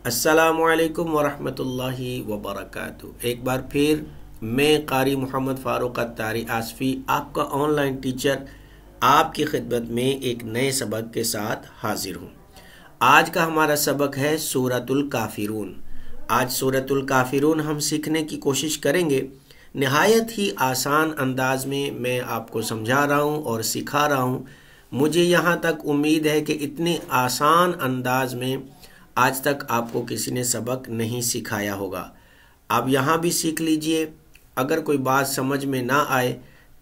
अस्सलामुअलैकुम वरहमतुल्लाहि वबरकातुह। एक बार फिर मैं कारी मोहम्मद फ़ारूक अत्तारी आसफ़ी आपका ऑनलाइन टीचर आपकी खिदमत में एक नए सबक के साथ हाजिर हूँ। आज का हमारा सबक है सूरतुल काफ़िरून। आज सूरतुल काफ़िरून हम सीखने की कोशिश करेंगे। नहायत ही आसान अंदाज में मैं आपको समझा रहा हूँ और सिखा रहा हूँ। मुझे यहाँ तक उम्मीद है कि इतने आसान अंदाज में आज तक आपको किसी ने सबक नहीं सिखाया होगा। आप यहाँ भी सीख लीजिए। अगर कोई बात समझ में ना आए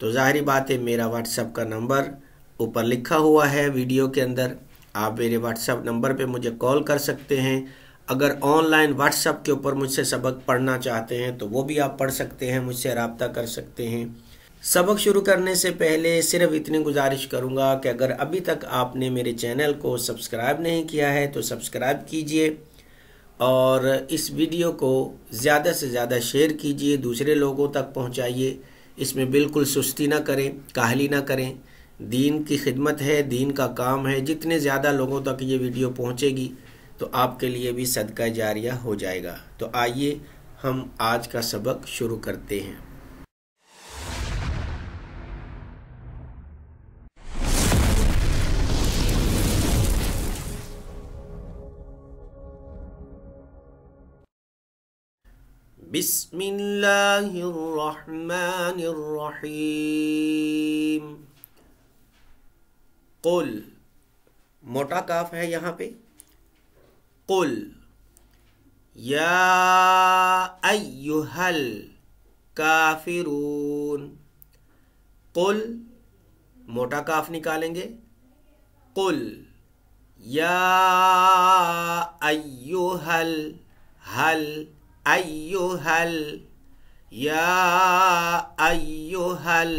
तो ज़ाहिरी बात है, मेरा व्हाट्सएप का नंबर ऊपर लिखा हुआ है वीडियो के अंदर। आप मेरे व्हाट्सएप नंबर पे मुझे कॉल कर सकते हैं। अगर ऑनलाइन व्हाट्सएप के ऊपर मुझसे सबक पढ़ना चाहते हैं तो वो भी आप पढ़ सकते हैं, मुझसे रब्ता कर सकते हैं। सबक शुरू करने से पहले सिर्फ इतनी गुजारिश करूंगा कि अगर अभी तक आपने मेरे चैनल को सब्सक्राइब नहीं किया है तो सब्सक्राइब कीजिए और इस वीडियो को ज़्यादा से ज़्यादा शेयर कीजिए, दूसरे लोगों तक पहुंचाइए। इसमें बिल्कुल सुस्ती ना करें, काहली ना करें। दीन की खिदमत है, दीन का काम है। जितने ज़्यादा लोगों तक ये वीडियो पहुंचेगी तो आपके लिए भी सदका जारिया हो जाएगा। तो आइए हम आज का सबक शुरू करते हैं। बिस्मिल्लाहिर्रहमानिर्रहीम। कुल, मोटा काफ है यहाँ पे। कुल या अय्युहल काफिरून। कुल, मोटा काफ निकालेंगे। कुल या अय्युहल, हल अय्युहल, या अय्युहल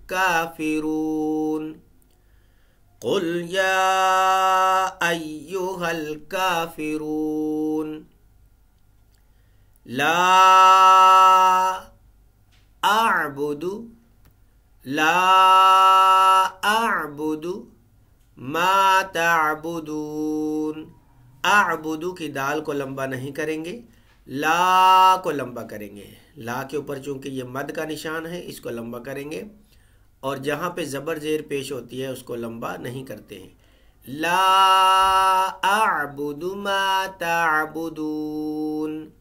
काफिरून। कुल या अय्युहल काफिरून। ला अअबुदु, ला अअबुदु मा तअबुदून। अअबुदु की दाल को लंबा नहीं करेंगे, ला को लंबा करेंगे। ला के ऊपर चूंकि ये मद का निशान है, इसको लंबा करेंगे और जहाँ पे ज़बर ज़ेर पेश होती है उसको लंबा नहीं करते हैं। ला अअबुदु मा तअबुदून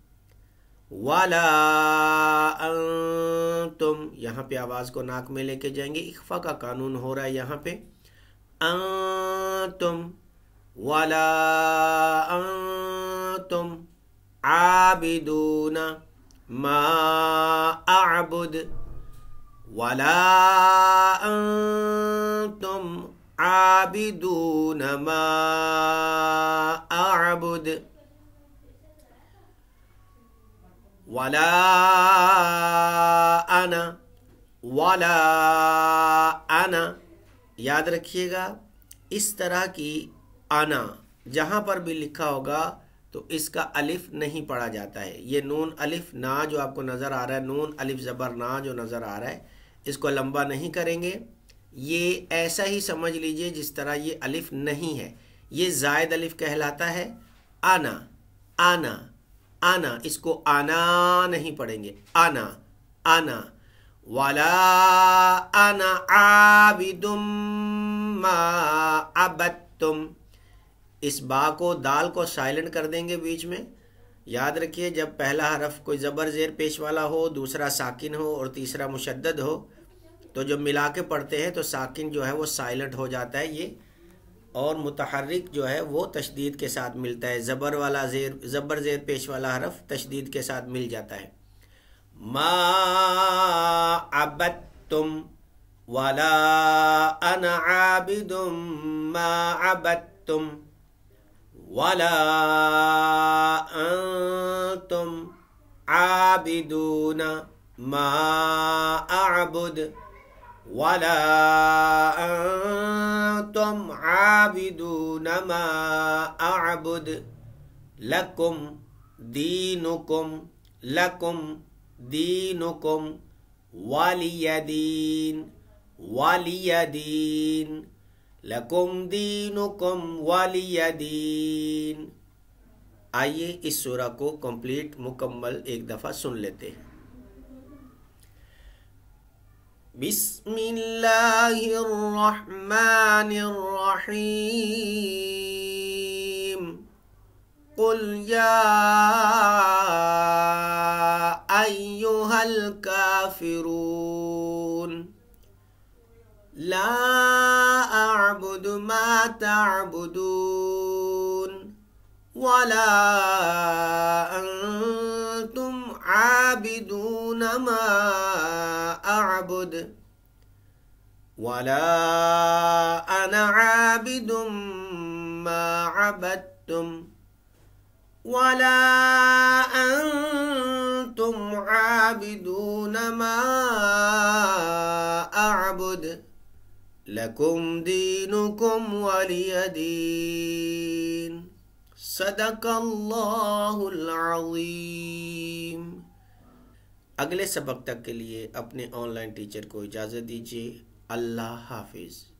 वला अंतुम। यहाँ पे आवाज़ को नाक में लेके जाएंगे, इख्फा का कानून हो रहा है यहाँ पे। अंतुम वला अंतुम आबिदून मा अअबुद वला अंतुम आबिदून मा अअबुद वला अना, वला अना। याद रखिएगा, इस तरह की आना जहाँ पर भी लिखा होगा तो इसका अलिफ नहीं पढ़ा जाता है। ये नून अलिफ ना जो आपको नज़र आ रहा है, नून अलिफ ज़बर ना जो नज़र आ रहा है, इसको लंबा नहीं करेंगे। ये ऐसा ही समझ लीजिए जिस तरह ये अलिफ नहीं है, ये ज़ायद अलिफ कहलाता है। आना, आना, आना, इसको आना नहीं पढ़ेंगे, आना, आना। वाला आना आबिदुम मा अबद्तुम। इस बा को, दाल को साइलेंट कर देंगे बीच में। याद रखिए, जब पहला हरफ कोई ज़बर ज़ेर पेश वाला हो, दूसरा साकिन हो और तीसरा मुशद्दद हो तो जब मिला के पढ़ते हैं तो साकिन जो है वो साइलेंट हो जाता है ये, और मुतहर्रिक जो है वो तशदीद के साथ मिलता है। ज़बर ज़ेर पेश वाला हरफ तशदीद के साथ मिल जाता है। मा अबद्तुम वला अना आबिदुम मा अबद्तुम वला अंतुम आबिदून मा अअबुद वला अंतुम आबिदून मा अअबुद लकुम दीनुकुम, लकुम दीनुकुम वालियदीन, वालियदीन, लकुम दीनुकुम वालियदीन। آئیے اس سورہ کو کمپلیٹ مکمل ایک دفعہ سن لیتے ہیں۔ بسم اللہ الرحمن الرحیم قل یا ایہا الکافرون لا اعبد ما تعبدون ولا انتم عابدون ما اعبد ولا انا عابد ما عبدتم ولا انتم عابدون ما اعبد لکم دینکم ولی دین۔ صدق اللہ العظیم۔ اگلے سبق تک کے لیے اپنے آن لائن ٹیچر کو اجازت دیجیے۔ اللہ حافظ۔